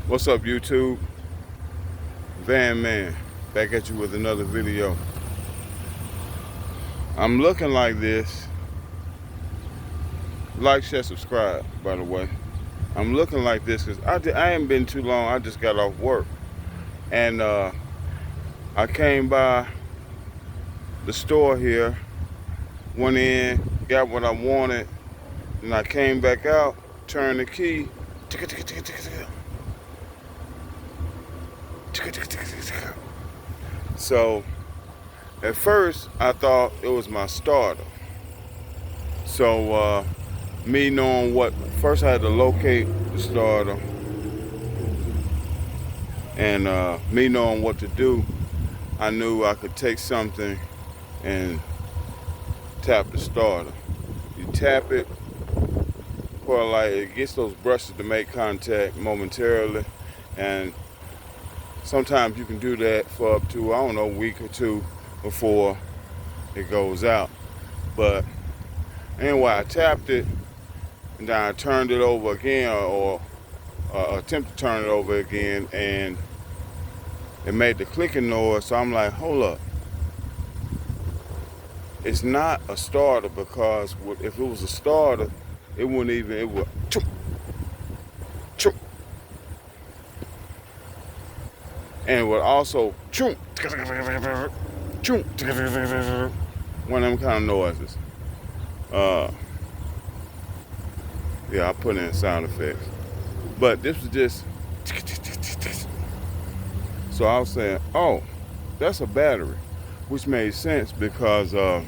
What's up, YouTube? Van Man, back at you with another video. I'm looking like this. Like, share, subscribe, by the way. I'm looking like this because I ain't been too long. I just got off work. And I came by the store here, went in, got what I wanted, and I came back out, turned the key. So at first I thought it was my starter. So me knowing what, first I had to locate the starter, and me knowing what to do, I knew I could take something and tap the starter. You tap it for like, it gets those brushes to make contact momentarily, and sometimes you can do that for up to, I don't know, a week or two before it goes out. But anyway, I tapped it, and then I turned it over again, or attempt to turn it over again, and it made the clicking noise. So I'm like, hold up. It's not a starter, because if it was a starter, it wouldn't even, it would, choop, choop. And it would also, choop, choop, one of them kind of noises. Yeah, I put in sound effects. But this was just, so I was saying, oh, that's a battery, which made sense because I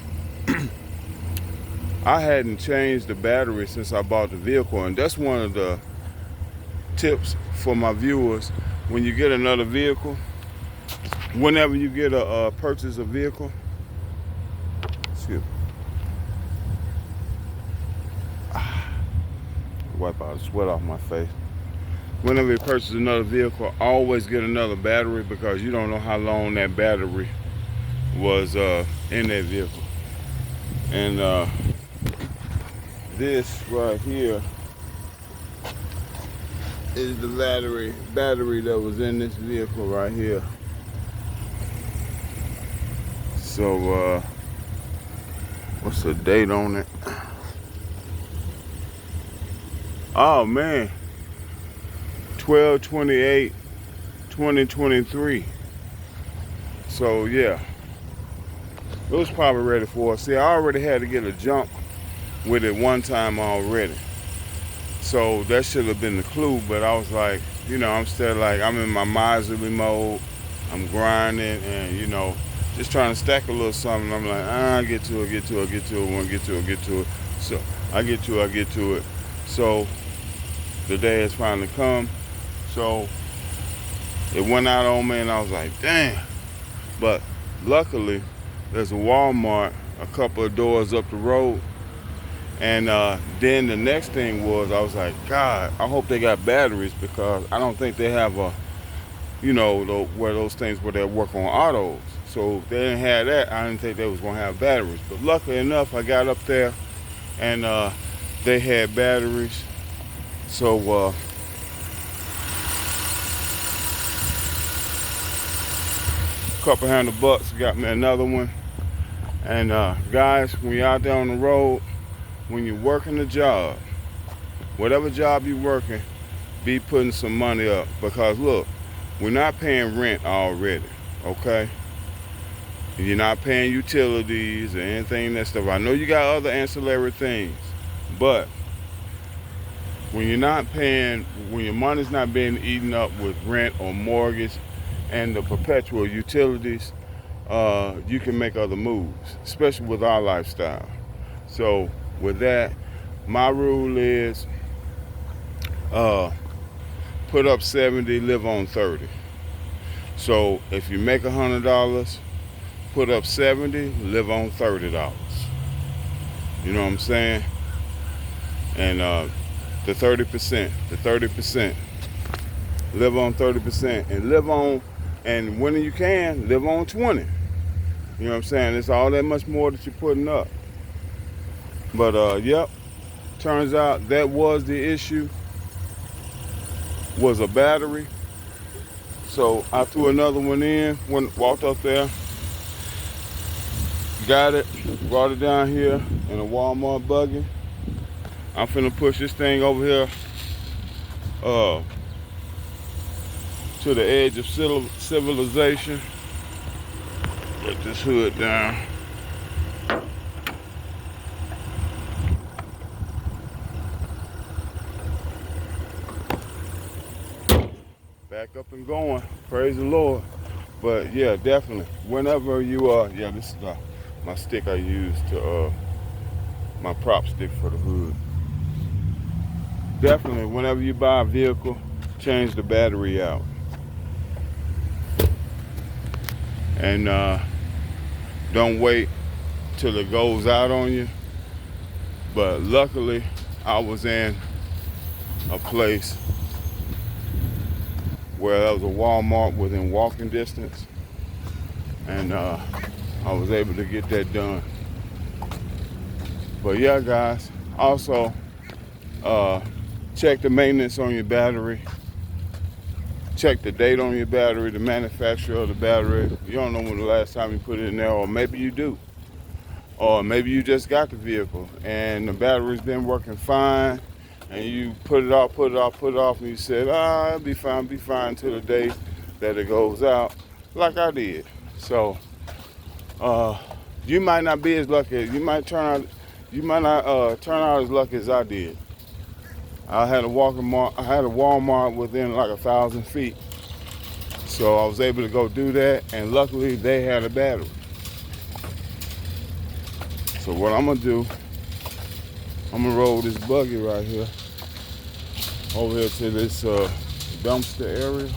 hadn't changed the battery since I bought the vehicle. And that's one of the tips for my viewers. When you get another vehicle, whenever you get a purchase a vehicle, excuse me, wipe out the sweat off my face. Whenever you purchase another vehicle, always get another battery, because you don't know how long that battery was in that vehicle. And this right here is the battery that was in this vehicle right here. So what's the date on it? Oh man, 12/28/2023. So yeah, it was probably ready for it. See, I already had to get a jump with it one time already. So that should have been the clue, but I was like, you know, I'm still like, I'm in my miserly mode. I'm grinding and, you know, just trying to stack a little something. I'm like, get to it, want to get to it. So I get to it. So the day has finally come. So it went out on me and I was like, damn. But luckily, there's a Walmart a couple of doors up the road. And then the next thing was, I was like, God, I hope they got batteries, because I don't think they have a, you know, where those things where they work on autos. So if they didn't have that, I didn't think they was gonna have batteries. But luckily enough, I got up there and they had batteries. So couple $100 got me another one. And guys, when you're out there on the road, when you're working a job, whatever job you're working, be putting some money up, because look, we're not paying rent already, okay? You're not paying utilities or anything, that stuff. I know you got other ancillary things, but when you're not paying, when your money's not being eaten up with rent or mortgage and the perpetual utilities, you can make other moves, especially with our lifestyle. So with that, my rule is put up 70, live on 30. So if you make $100, put up 70, live on $30. You know what I'm saying? And the 30%, live on 30%, and live on, and when you can, live on 20. You know what I'm saying? It's all that much more that you're putting up. But yep, turns out that was the issue. was a battery. So I threw another one in, walked up there, got it, brought it down here in a Walmart buggy. I'm finna push this thing over here to the edge of civilization. Let this hood down. Back up and going, praise the Lord. But yeah, definitely, whenever you yeah, this is my stick I use to my prop stick for the hood. Definitely, whenever you buy a vehicle, change the battery out. And don't wait till it goes out on you. But luckily, I was in a place where there was a Walmart within walking distance, and I was able to get that done. But yeah, guys, also check the maintenance on your battery. Check the date on your battery, the manufacturer of the battery. You don't know when the last time you put it in there, or maybe you do. Or maybe you just got the vehicle and the battery's been working fine, and you put it off, and you said, it'll be fine till the day that it goes out, like I did. So you might not be as lucky. You might not turn out as lucky as I did. I had a Walmart within like 1,000 feet. So I was able to go do that, and luckily they had a battery. So what I'm gonna do, I'm gonna roll this buggy right here over here to this dumpster area.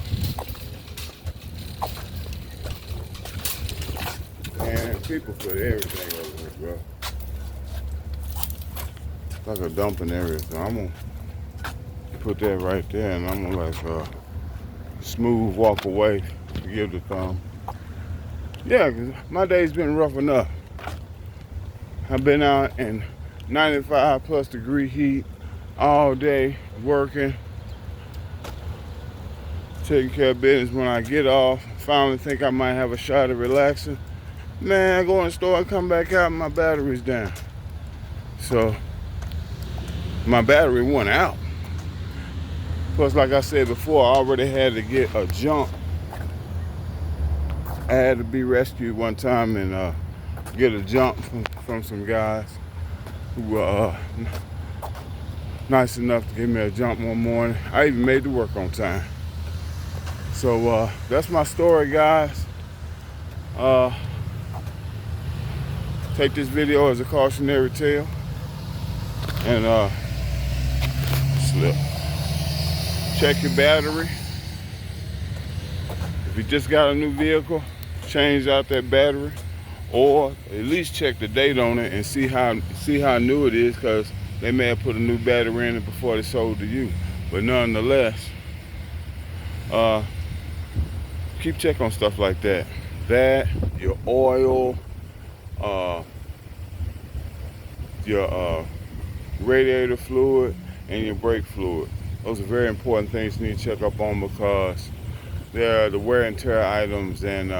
And people put everything over here, bro. It's like a dumping area. So I'm gonna put that right there, and I'm gonna like smooth walk away to give the thumb. Yeah, 'cause my day's been rough enough. I've been out in 95 plus degree heat all day working, taking care of business. When I get off, finally think I might have a shot of relaxing. Man, I go in the store and come back out and my battery's down. So my battery went out. Plus, like I said before, I already had to get a jump. I had to be rescued one time and get a jump from some guys who were nice enough to give me a jump one morning. I even made to work on time. So that's my story, guys. Take this video as a cautionary tale, and slip. Check your battery. If you just got a new vehicle, change out that battery, or at least check the date on it and see how new it is, because they may have put a new battery in it before they sold to you. But nonetheless, keep checking on stuff like that. That, your oil, your radiator fluid, and your brake fluid. Those are very important things you need to check up on, because they're the wear and tear items, and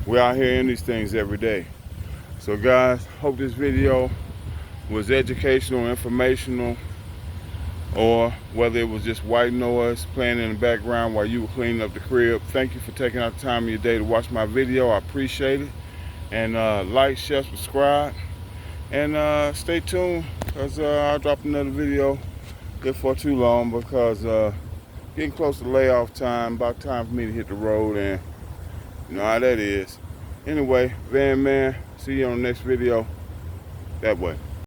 we're out here in these things every day. So guys, hope this video was educational, informational, or whether it was just white noise playing in the background while you were cleaning up the crib. Thank you for taking out the time of your day to watch my video. I appreciate it. And like, share, subscribe, and stay tuned, because I'll drop another video before too long, because getting close to layoff time, about time for me to hit the road, and you know how that is. Anyway, Van Man, see you on the next video. That way.